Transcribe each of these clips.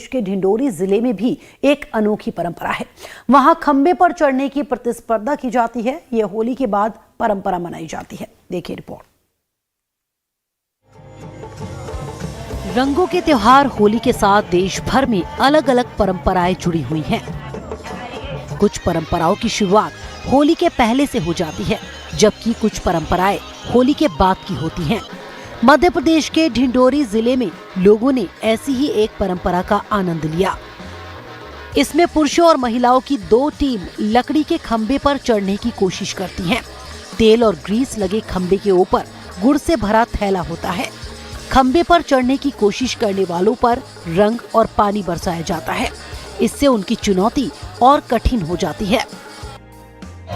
के ढिंडोरी जिले में भी एक अनोखी परंपरा है। वहां खंबे पर चढ़ने की प्रतिस्पर्धा की जाती है। यह होली के बाद परंपरा मनाई जाती है। देखिए रिपोर्ट। रंगों के त्योहार होली के साथ देश भर में अलग अलग परंपराएं जुड़ी हुई हैं। कुछ परंपराओं की शुरुआत होली के पहले से हो जाती है, जबकि कुछ परंपराएं होली के बाद की होती हैं। मध्य प्रदेश के ढिंडोरी जिले में लोगों ने ऐसी ही एक परंपरा का आनंद लिया। इसमें पुरुषों और महिलाओं की दो टीम लकड़ी के खंबे पर चढ़ने की कोशिश करती हैं। तेल और ग्रीस लगे खंबे के ऊपर गुड़ से भरा थैला होता है। खंबे पर चढ़ने की कोशिश करने वालों पर रंग और पानी बरसाया जाता है। इससे उनकी चुनौती और कठिन हो जाती है।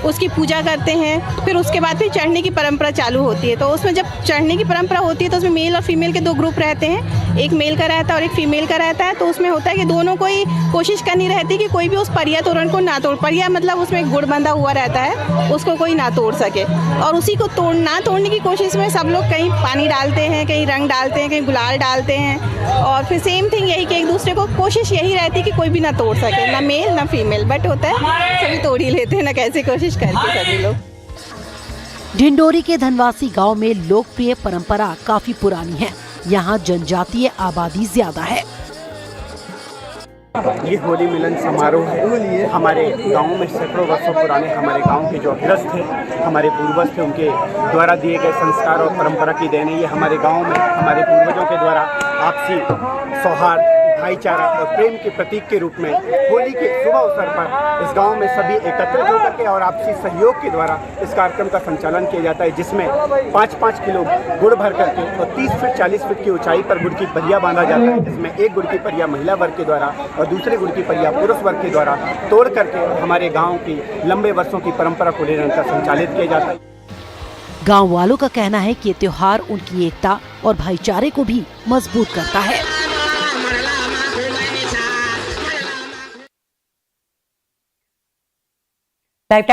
उसकी पूजा करते हैं, फिर उसके बाद फिर चढ़ने की परंपरा चालू होती है। तो उसमें जब चढ़ने की परंपरा होती है तो उसमें मेल और फीमेल के दो ग्रुप रहते हैं, एक मेल का रहता है और एक फीमेल का रहता है। तो उसमें होता है कि दोनों को ही कोशिश करनी रहती है कि कोई भी उस परिया तोरण को ना तोड़। परिया मतलब उसमें गुड़ बंधा हुआ रहता है, उसको कोई ना तोड़ सके। और उसी को तोड़ने की कोशिश में सब लोग कहीं पानी डालते हैं, कहीं रंग डालते हैं, कहीं गुलाल डालते हैं। और फिर सेम थिंग यही कि एक दूसरे को कोशिश यही रहती है कि कोई भी ना तोड़ सके, ना मेल ना फीमेल। बट होता है सभी तोड़ ही लेते हैं ना, कैसे कोशिश करके सभी लोग। ढिंडोरी के धनवासी गांव में लोकप्रिय परंपरा काफी पुरानी है। यहाँ जनजातीय आबादी ज्यादा है। ये होली मिलन समारोह है। हमारे गांव में सैकड़ों वर्षों पुराने हमारे गांव के जो अग्रस्त थे, हमारे पूर्वज थे, उनके द्वारा दिए गए संस्कार और परंपरा की देन है। ये हमारे गांव में हमारे पूर्वजों के द्वारा आपसी सौहार्द, भाईचारा और प्रेम के प्रतीक के रूप में होली के शुभ अवसर पर इस गांव में सभी एकत्रित होकर के और आपसी सहयोग के द्वारा इस कार्यक्रम का संचालन किया जाता है, जिसमें 5-5 किलो गुड़ भर करके और 30 फीट 40 फीट की ऊंचाई पर गुड़ की परिया बांधा जाता है, जिसमें एक गुड़ की परिया महिला वर्ग के द्वारा और दूसरे गुड़ की परिया पुरुष वर्ग के द्वारा तोड़ करके हमारे गाँव की लंबे वर्षों की परंपरा को लेकर का संचालित किया जाता है। गाँव वालों का कहना है कि ये त्योहार उनकी एकता और भाईचारे को भी मजबूत करता है। Life time